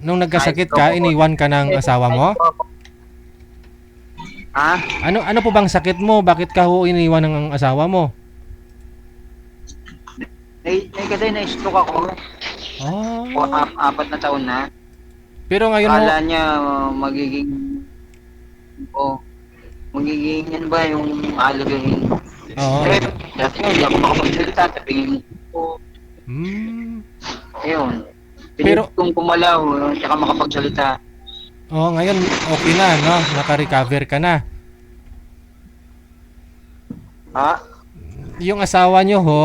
Nung nagkasakit Na-stroke ka, ako. iniwan ka ng asawa mo? Ha? Ano po bang sakit mo? Bakit ka ho iniwan ng asawa mo? Kasi na-stroke ako. Oh. 4 na taon na. Pero ngayon ho, Akala niya magiging, yan ba yung alagayin. oo. Eh, dati nga hindi ako makapagsalita, tabingin ko. Hmm. Ayun. Pinilit Pero kong kumalaw, tsaka makapagsalita. ngayon okay na, no? Naka-recover ka na. Ha? Yung asawa nyo ho,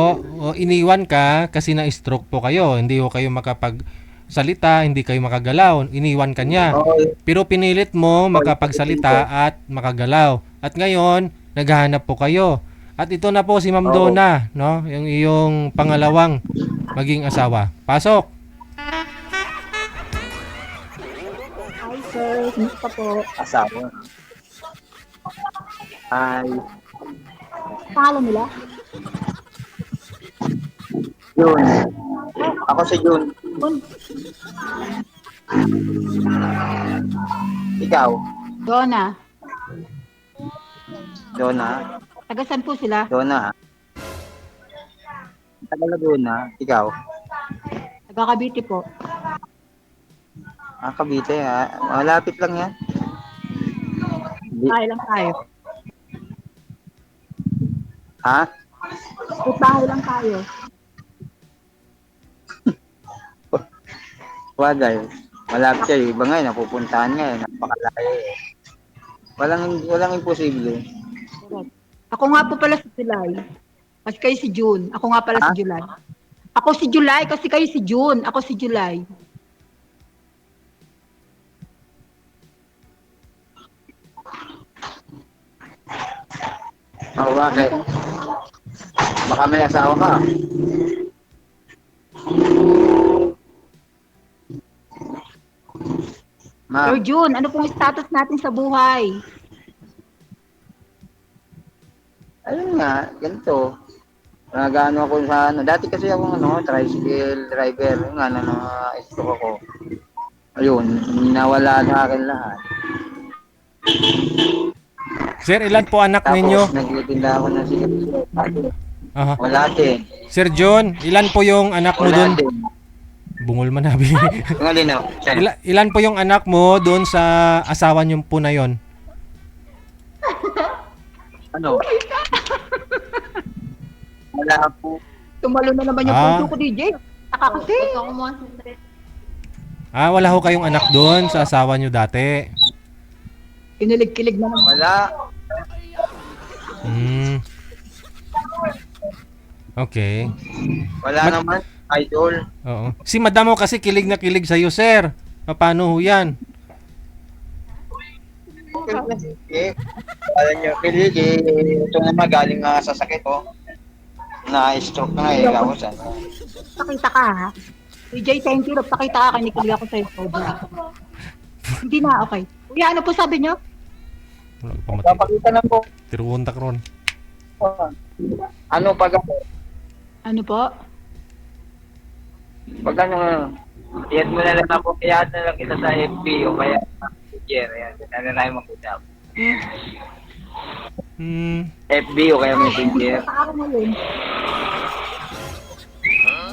iniwan ka kasi na-stroke po kayo. Hindi ho kayo makapagsalita, hindi kayo makagalaw. Iniwan ka niya. Oo. Pero pinilit mo makapagsalita at makagalaw. At ngayon, naghahanap po kayo. At ito na po si Ma'am Oo. Donna, no? Yung iyong pangalawang maging asawa. Pasok. Hi sir, kumusta po? Asawa. Ay, Pangalan nila? Jun. Ako si Jun. Don, Ikaw, Donna. Donna. Taga saan po sila? Donna. Taga Laguna. Ikaw. Taga Cavite po. Cavite ha. Malapit lang yan. Bahay lang tayo. Ha? Bahay lang tayo. Wagay. Malapit siya. Iba nga eh. Napupuntahan nga eh. Napakalayo eh. Walang imposible. Correct. Ako nga po pala si July. Kasi kayo si June. Ako nga pala Ha? si July. Ako si July kasi kayo si June. Ako si July. Oo, bakit? Baka may asawa ka. Sir Ma'am, June, ano pong status natin sa buhay? ayun nga, ganito. Nag-ano ako sa ano. Dati kasi ako tricycle driver. Yung nga, na-stroke ako. Ayun, nawala sa akin lahat. Sir, ilan po anak ninyo? Tapos, nagtitinda ako ng sigarilyo. Aha. Wala din. Sir John, ilan po yung anak mo Wala doon? din. Bungol manabi. Yung alinaw. Ilan po yung anak mo doon sa asawa niyo po na yon? Ano? Wala po. Tumalo na naman yung Ah. puso ko, DJ. Taka kasi. Wala ho kayong anak doon sa asawa niyo dati. Kinilig-kilig na naman. Wala. Hmm. Okay. Wala naman. Idol. Oo. Si madam mo kasi kilig na kilig sa'yo, sir. Paano ho yan? Eh, alam nyo, kilig eh. Ito naman galing nga sa sakit Na-stroke na eh. Tapos ano. Pakita ka ha. DJ, thank you. Nagpakita ka. Kinikilig ako sa'yo. Sobra. Hindi na, okay. Kuya, ano po sabi niyo? Wala ka pa mati. Papakita na po. Tiruuntak ron. Ano pag Ano po? iyan mo na lang ako, iyan na lang kita sa FB o kaya Messenger, yan. Ano na yung mag-usap. FB o kaya Messenger. Pakaka mo yun.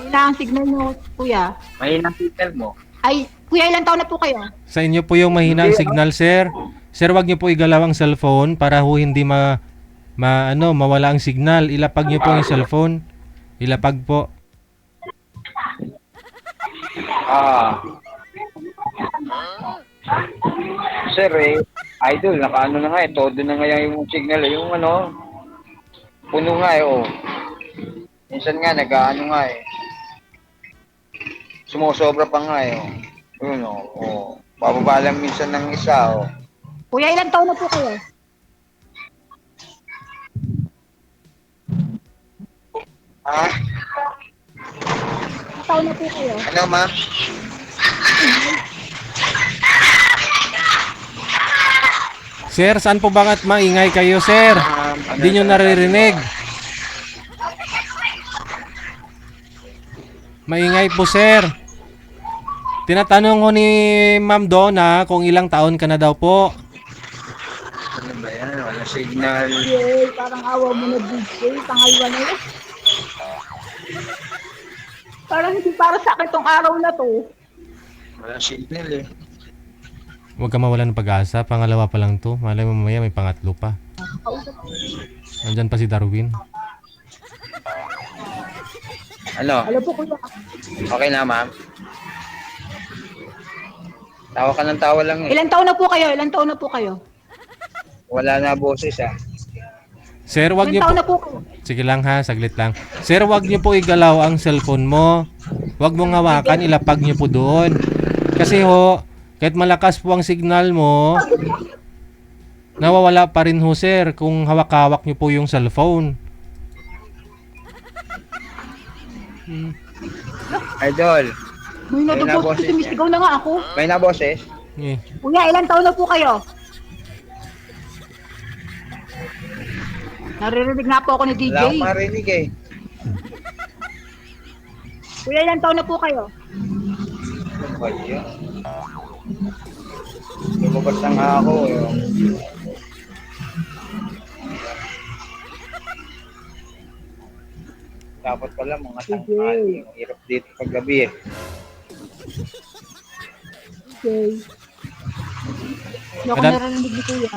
Wala ang signal niyo, kuya. Mahinang signal mo. Ay, kuya, ilang taon na po kayo? Sa inyo po yung mahina ang signal, sir. Sir, wag niyo po igalaw ang cellphone para ho hindi mawala ang signal. Ilapag niyo po yung cellphone. Ilapag po. Sir idol, nakaano na nga todo na nga yung signal yung puno nga Minsan nga, nag-ano nga sumusobra pa nga Yun bababa lang minsan ng isa Kuya, ilang taon na po kayo? Ha? Ilang taon na po kayo? Ano, ma? Sir, saan po bakit maingay kayo, sir? Hindi nyo naririnig. Maingay po, sir. Tinatanong ko ni Ma'am Donna kung ilang taon ka na daw po. Ano ba yan? Wala signal. Yay, parang awa mo na DJ. Pangalawa na yun. Parang hindi para sa akin tong araw na to. Wala signal eh. Huwag ka mawala ng pag-asa. Pangalawa pa lang to. Malay mo mamaya may pangatlo pa. Nandyan pa si Darwin. Ano? Alam po kuya. Okay na, ma'am? Tawa ka ng tawa lang eh. Ilan taon na po kayo? Ilan taon na po kayo? Wala na boses ah. Sir, wag Ilan niyo taon po... na po kayo? Sige lang ha, saglit lang. Sir, wag niyo po igalaw ang cellphone mo. Wag mong hawakan, ilapag niyo po doon. Kasi ho, kahit malakas po ang signal mo, nawawala pa rin ho, sir, kung hawak-hawak niyo po yung cellphone. Idol, May Ayun na, nadubos boss. ko, sumisigaw na nga ako. may na boses? Eh, Kuya, ilan taon na po kayo? Naririnig nga po ako ni DJ. Wala akong marinig eh. Kuya, ilan taon na po kayo? Ano ba yun? Lumabas na nga ako eh. Dapat pala mga tanghali. Ang hirap dito paggabi eh. Okay. Hindi ako Madam- naririnig ni Kuya.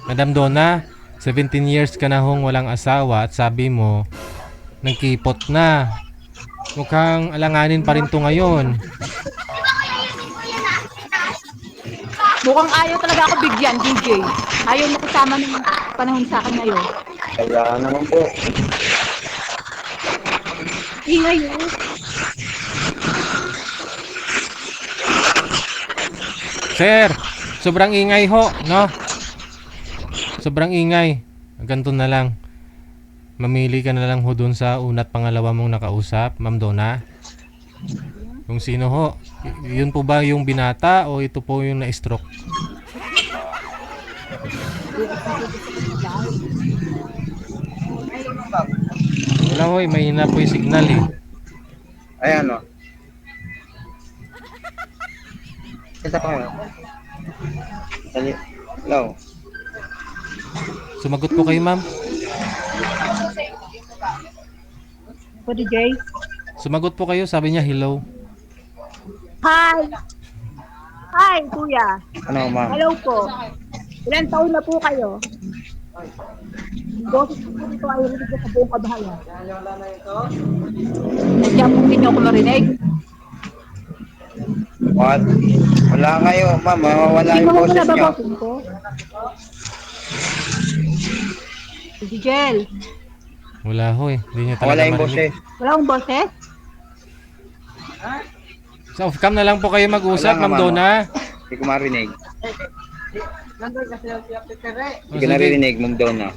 Madam Donna, 17 years ka na hong walang asawa at sabi mo, nagkipot na. Mukhang alanganin pa rin to ngayon. Mukhang ayaw talaga ako bigyan, DJ. Ayaw na kasama ng panahon sa akin ngayon. Kaya naman po. Ingay yun. Sir, sobrang ingay ho, no? Sobrang ingay. Ganito na lang. Mamili ka na lang ho dun sa una at pangalawa mong nakausap, Ma'am Donna. Kung sino ho. Yun po ba yung binata o ito po yung na-stroke? Wala ho, mahina po yung signal eh. Ayan o. Kita pa kayo. Dali. Hello. Sumagot po kayo, ma'am. Po, DJ. Sumagot po kayo, sabi niya hello. Hi! Hi, Kuya. Ano ma'am? Hello po. Ilan taon na po kayo? Boses ko po ito ay rinig ko sa buong kabahayan. Nandiyan po hindi niyo ako marinig. What? Wala kayo ma'am. Mawawala Hindi yung mo ko boses nyo. nababasin ko. Si Jel, Wala ho eh. Hindi niya talaga Wala yung marinig. boses. wala akong boses? Sa off-cam na lang po kayo mag-usap, Wala nga, Ma'am ma'am. Donna. Hindi ko marinig. O, Hindi ko sige. naririnig ma'am Donna.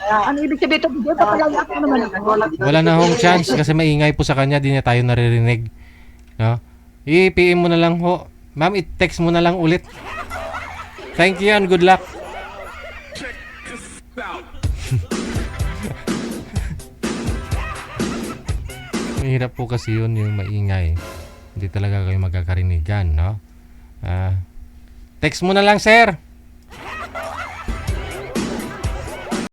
Ano ibig sabihin ito? DJ, papalayak ko naman ako. Wala na hong chance kasi maingay po sa kanya, di niya tayo naririnig. No? I-PM mo na lang ho. Ma'am, i-text mo na lang ulit. Thank you and good luck. Mahirap po kasi yun yung maingay. Hindi talaga kayo magkakarinigan, no? Text mo na lang, sir.